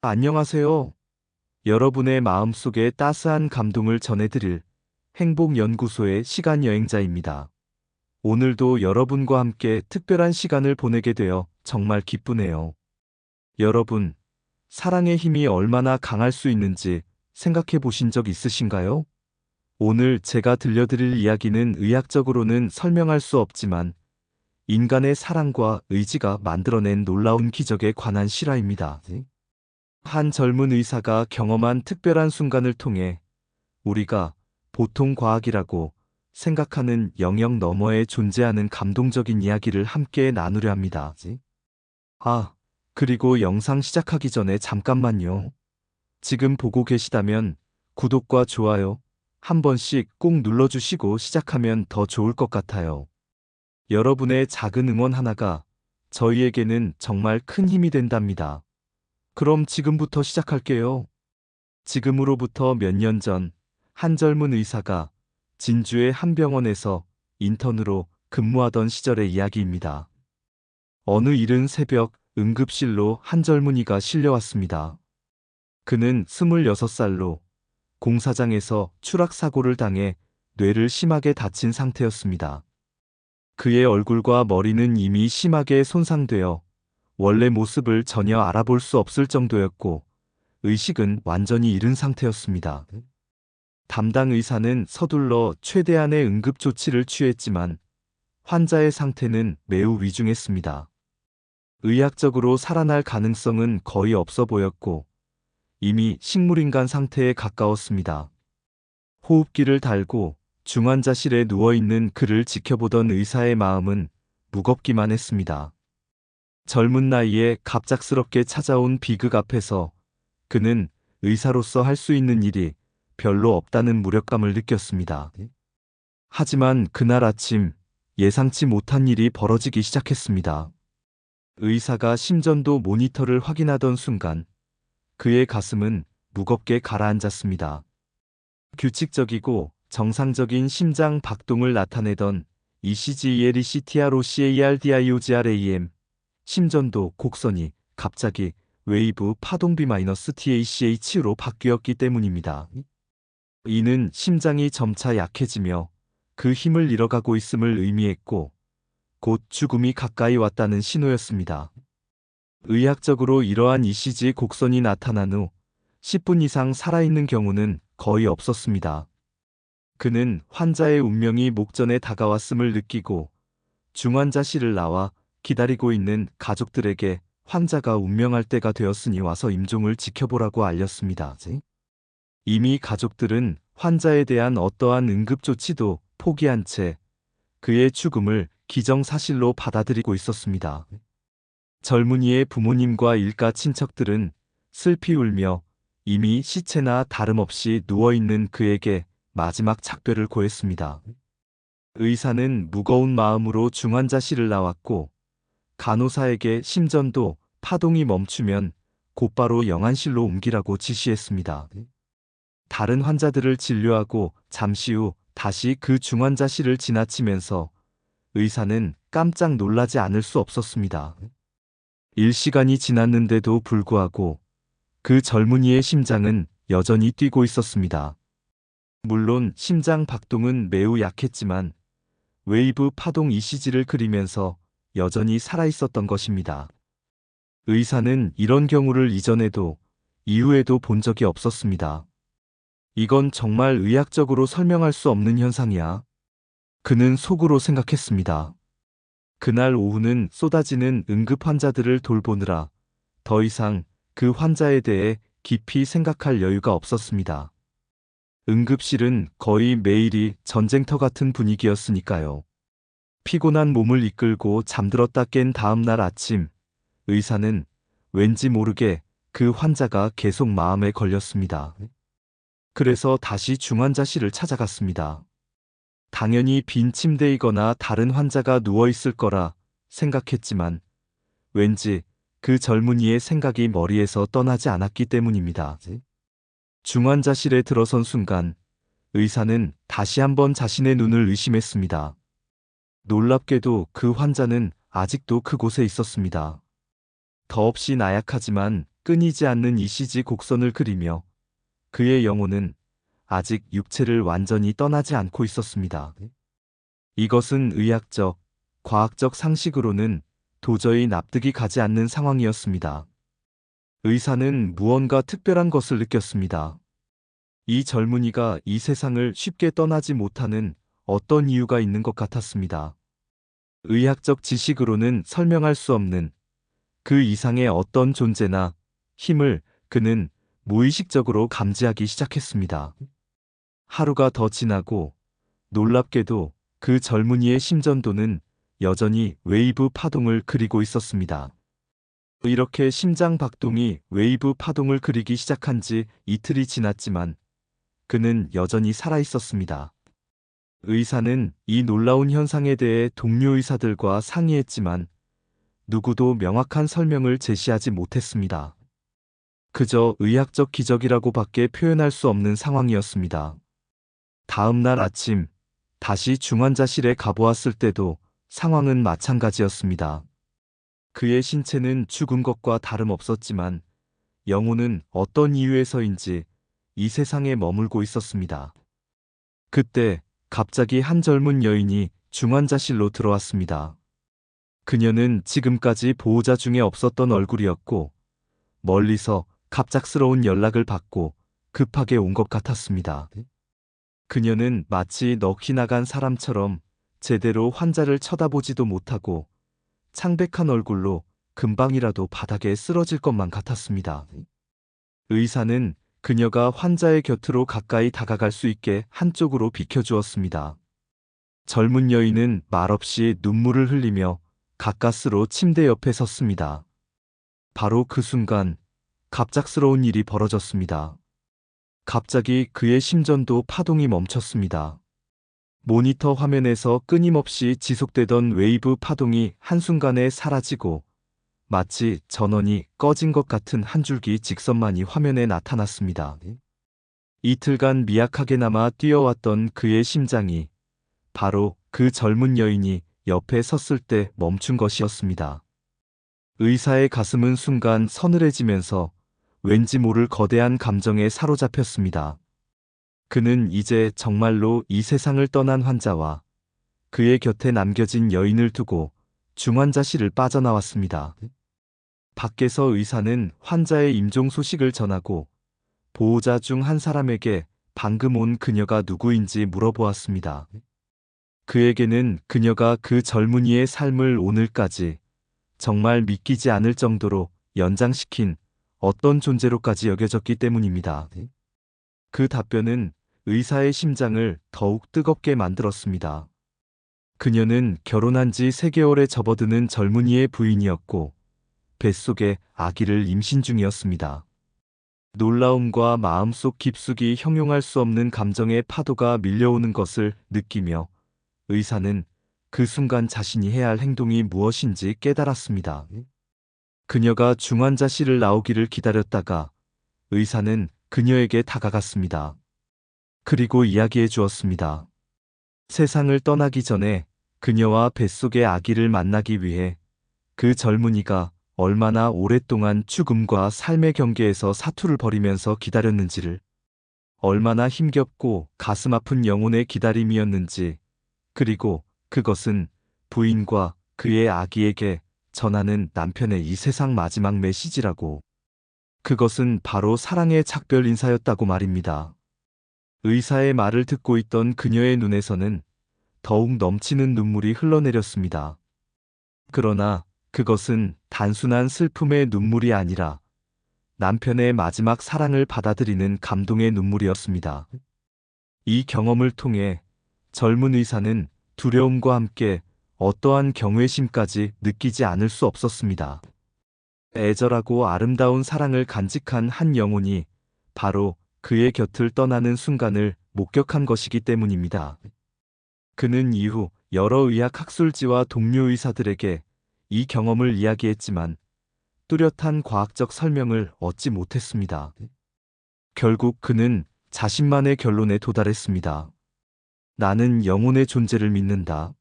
안녕하세요. 여러분의 마음속에 따스한 감동을 전해드릴 행복연구소의 시간여행자입니다. 오늘도 여러분과 함께 특별한 시간을 보내게 되어 정말 기쁘네요. 여러분, 사랑의 힘이 얼마나 강할 수 있는지 생각해 보신 적 있으신가요? 오늘 제가 들려드릴 이야기는 의학적으로는 설명할 수 없지만 인간의 사랑과 의지가 만들어낸 놀라운 기적에 관한 실화입니다. 한 젊은 의사가 경험한 특별한 순간을 통해 우리가 보통 과학이라고 생각하는 영역 너머에 존재하는 감동적인 이야기를 함께 나누려 합니다. 그리고 영상 시작하기 전에 잠깐만요. 지금 보고 계시다면 구독과 좋아요 한 번씩 꼭 눌러주시고 시작하면 더 좋을 것 같아요. 여러분의 작은 응원 하나가 저희에게는 정말 큰 힘이 된답니다. 그럼 지금부터 시작할게요. 지금으로부터 몇 년 전, 한 젊은 의사가 진주의 한 병원에서 인턴으로 근무하던 시절의 이야기입니다. 어느 이른 새벽 응급실로 한 젊은이가 실려왔습니다. 그는 26살로 공사장에서 추락사고를 당해 뇌를 심하게 다친 상태였습니다. 그의 얼굴과 머리는 이미 심하게 손상되어 원래 모습을 전혀 알아볼 수 없을 정도였고 의식은 완전히 잃은 상태였습니다. 담당 의사는 서둘러 최대한의 응급 조치를 취했지만 환자의 상태는 매우 위중했습니다. 의학적으로 살아날 가능성은 거의 없어 보였고 이미 식물인간 상태에 가까웠습니다. 호흡기를 달고 중환자실에 누워있는 그를 지켜보던 의사의 마음은 무겁기만 했습니다. 젊은 나이에 갑작스럽게 찾아온 비극 앞에서 그는 의사로서 할 수 있는 일이 별로 없다는 무력감을 느꼈습니다. 하지만 그날 아침 예상치 못한 일이 벌어지기 시작했습니다. 의사가 심전도 모니터를 확인하던 순간 그의 가슴은 무겁게 가라앉았습니다. 규칙적이고 정상적인 심장 박동을 나타내던 ECG-ELECTROCARDIOGRAM 심전도 곡선이 갑자기 웨이브 파동비 -TACH로 바뀌었기 때문입니다. 이는 심장이 점차 약해지며 그 힘을 잃어가고 있음을 의미했고 곧 죽음이 가까이 왔다는 신호였습니다. 의학적으로 이러한 ECG 곡선이 나타난 후 10분 이상 살아있는 경우는 거의 없었습니다. 그는 환자의 운명이 목전에 다가왔음을 느끼고 중환자실을 나와 기다리고 있는 가족들에게 환자가 운명할 때가 되었으니 와서 임종을 지켜보라고 알렸습니다. 이미 가족들은 환자에 대한 어떠한 응급조치도 포기한 채 그의 죽음을 기정사실로 받아들이고 있었습니다. 젊은이의 부모님과 일가 친척들은 슬피 울며 이미 시체나 다름없이 누워있는 그에게 마지막 작별을 고했습니다. 의사는 무거운 마음으로 중환자실을 나왔고 간호사에게 심전도 파동이 멈추면 곧바로 영안실로 옮기라고 지시했습니다. 다른 환자들을 진료하고 잠시 후 다시 그 중환자실을 지나치면서 의사는 깜짝 놀라지 않을 수 없었습니다. 일시간이 지났는데도 불구하고 그 젊은이의 심장은 여전히 뛰고 있었습니다. 물론 심장 박동은 매우 약했지만 웨이브 파동 ECG를 그리면서 여전히 살아있었던 것입니다. 의사는 이런 경우를 이전에도 이후에도 본 적이 없었습니다. 이건 정말 의학적으로 설명할 수 없는 현상이야. 그는 속으로 생각했습니다. 그날 오후는 쏟아지는 응급 환자들을 돌보느라 더 이상 그 환자에 대해 깊이 생각할 여유가 없었습니다. 응급실은 거의 매일이 전쟁터 같은 분위기였으니까요. 피곤한 몸을 이끌고 잠들었다 깬 다음 날 아침, 의사는 왠지 모르게 그 환자가 계속 마음에 걸렸습니다. 그래서 다시 중환자실을 찾아갔습니다. 당연히 빈 침대이거나 다른 환자가 누워있을 거라 생각했지만 왠지 그 젊은이의 생각이 머리에서 떠나지 않았기 때문입니다. 중환자실에 들어선 순간 의사는 다시 한번 자신의 눈을 의심했습니다. 놀랍게도 그 환자는 아직도 그곳에 있었습니다. 더없이 나약하지만 끊이지 않는 ECG 곡선을 그리며 그의 영혼은 아직 육체를 완전히 떠나지 않고 있었습니다. 이것은 의학적, 과학적 상식으로는 도저히 납득이 가지 않는 상황이었습니다. 의사는 무언가 특별한 것을 느꼈습니다. 이 젊은이가 이 세상을 쉽게 떠나지 못하는 어떤 이유가 있는 것 같았습니다. 의학적 지식으로는 설명할 수 없는 그 이상의 어떤 존재나 힘을 그는 무의식적으로 감지하기 시작했습니다. 하루가 더 지나고 놀랍게도 그 젊은이의 심전도는 여전히 웨이브 파동을 그리고 있었습니다. 이렇게 심장 박동이 웨이브 파동을 그리기 시작한 지 이틀이 지났지만 그는 여전히 살아 있었습니다. 의사는 이 놀라운 현상에 대해 동료 의사들과 상의했지만 누구도 명확한 설명을 제시하지 못했습니다. 그저 의학적 기적이라고 밖에 표현할 수 없는 상황이었습니다. 다음 날 아침 다시 중환자실에 가보았을 때도 상황은 마찬가지였습니다. 그의 신체는 죽은 것과 다름없었지만 영혼은 어떤 이유에서인지 이 세상에 머물고 있었습니다. 그때 갑자기 한 젊은 여인이 중환자실로 들어왔습니다. 그녀는 지금까지 보호자 중에 없었던 얼굴이었고 멀리서 갑작스러운 연락을 받고 급하게 온 것 같았습니다. 그녀는 마치 넋이 나간 사람처럼 제대로 환자를 쳐다보지도 못하고 창백한 얼굴로 금방이라도 바닥에 쓰러질 것만 같았습니다. 의사는 그녀가 환자의 곁으로 가까이 다가갈 수 있게 한쪽으로 비켜주었습니다. 젊은 여인은 말없이 눈물을 흘리며 가까스로 침대 옆에 섰습니다. 바로 그 순간 갑작스러운 일이 벌어졌습니다. 갑자기 그의 심전도 파동이 멈췄습니다. 모니터 화면에서 끊임없이 지속되던 웨이브 파동이 한순간에 사라지고 마치 전원이 꺼진 것 같은 한 줄기 직선만이 화면에 나타났습니다. 이틀간 미약하게나마 뛰어왔던 그의 심장이 바로 그 젊은 여인이 옆에 섰을 때 멈춘 것이었습니다. 의사의 가슴은 순간 서늘해지면서 왠지 모를 거대한 감정에 사로잡혔습니다. 그는 이제 정말로 이 세상을 떠난 환자와 그의 곁에 남겨진 여인을 두고 중환자실을 빠져나왔습니다. 밖에서 의사는 환자의 임종 소식을 전하고 보호자 중 한 사람에게 방금 온 그녀가 누구인지 물어보았습니다. 그에게는 그녀가 그 젊은이의 삶을 오늘까지 정말 믿기지 않을 정도로 연장시킨 어떤 존재로까지 여겨졌기 때문입니다. 그 답변은 의사의 심장을 더욱 뜨겁게 만들었습니다. 그녀는 결혼한 지 3개월에 접어드는 젊은이의 부인이었고 뱃속에 아기를 임신 중이었습니다. 놀라움과 마음속 깊숙이 형용할 수 없는 감정의 파도가 밀려오는 것을 느끼며 의사는 그 순간 자신이 해야 할 행동이 무엇인지 깨달았습니다. 그녀가 중환자실을 나오기를 기다렸다가 의사는 그녀에게 다가갔습니다. 그리고 이야기해 주었습니다. 세상을 떠나기 전에 그녀와 뱃속의 아기를 만나기 위해 그 젊은이가 얼마나 오랫동안 죽음과 삶의 경계에서 사투를 벌이면서 기다렸는지를, 얼마나 힘겹고 가슴 아픈 영혼의 기다림이었는지, 그리고 그것은 부인과 그의 아기에게 전하는 남편의 이 세상 마지막 메시지라고. 그것은 바로 사랑의 작별 인사였다고 말입니다. 의사의 말을 듣고 있던 그녀의 눈에서는 더욱 넘치는 눈물이 흘러내렸습니다. 그러나 그것은 단순한 슬픔의 눈물이 아니라 남편의 마지막 사랑을 받아들이는 감동의 눈물이었습니다. 이 경험을 통해 젊은 의사는 두려움과 함께 어떠한 경외심까지 느끼지 않을 수 없었습니다. 애절하고 아름다운 사랑을 간직한 한 영혼이 바로 그의 곁을 떠나는 순간을 목격한 것이기 때문입니다. 그는 이후 여러 의학 학술지와 동료 의사들에게 이 경험을 이야기했지만 뚜렷한 과학적 설명을 얻지 못했습니다. 결국 그는 자신만의 결론에 도달했습니다. 나는 영혼의 존재를 믿는다.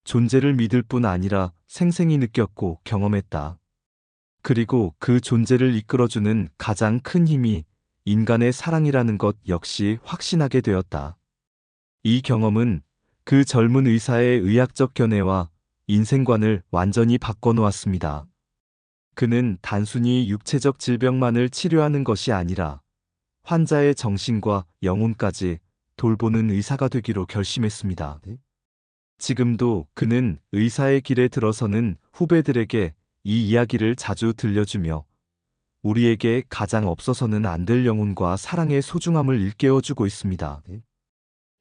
존재를 믿을 뿐 아니라 생생히 느꼈고 경험했다. 그리고 그 존재를 이끌어주는 가장 큰 힘이 인간의 사랑이라는 것 역시 확신하게 되었다. 이 경험은 그 젊은 의사의 의학적 견해와 인생관을 완전히 바꿔놓았습니다. 그는 단순히 육체적 질병만을 치료하는 것이 아니라 환자의 정신과 영혼까지 돌보는 의사가 되기로 결심했습니다. 지금도 그는 의사의 길에 들어서는 후배들에게 이 이야기를 자주 들려주며 우리에게 가장 없어서는 안 될 영혼과 사랑의 소중함을 일깨워주고 있습니다.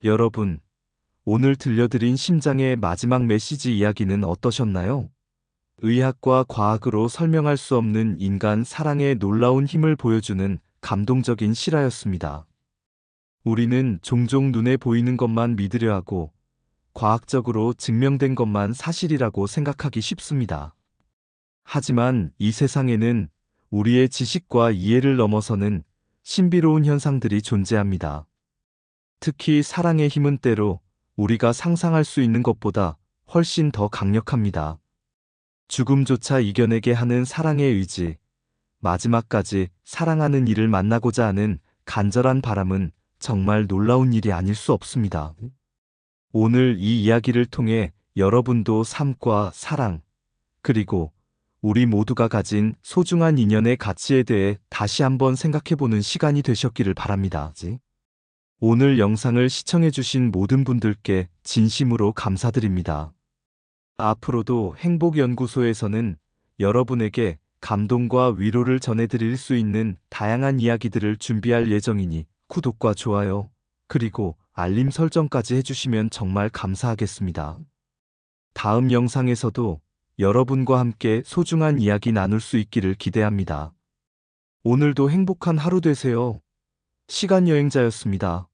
여러분, 오늘 들려드린 심장의 마지막 메시지 이야기는 어떠셨나요? 의학과 과학으로 설명할 수 없는 인간 사랑의 놀라운 힘을 보여주는 감동적인 실화였습니다. 우리는 종종 눈에 보이는 것만 믿으려 하고 과학적으로 증명된 것만 사실이라고 생각하기 쉽습니다. 하지만 이 세상에는 우리의 지식과 이해를 넘어서는 신비로운 현상들이 존재합니다. 특히 사랑의 힘은 때로 우리가 상상할 수 있는 것보다 훨씬 더 강력합니다. 죽음조차 이겨내게 하는 사랑의 의지, 마지막까지 사랑하는 이를 만나고자 하는 간절한 바람은 정말 놀라운 일이 아닐 수 없습니다. 오늘 이 이야기를 통해 여러분도 삶과 사랑, 그리고 우리 모두가 가진 소중한 인연의 가치에 대해 다시 한번 생각해보는 시간이 되셨기를 바랍니다. 오늘 영상을 시청해주신 모든 분들께 진심으로 감사드립니다. 앞으로도 행복연구소에서는 여러분에게 감동과 위로를 전해드릴 수 있는 다양한 이야기들을 준비할 예정이니 구독과 좋아요, 그리고 알림 설정까지 해주시면 정말 감사하겠습니다. 다음 영상에서도 여러분과 함께 소중한 이야기 나눌 수 있기를 기대합니다. 오늘도 행복한 하루 되세요. 시간여행자였습니다.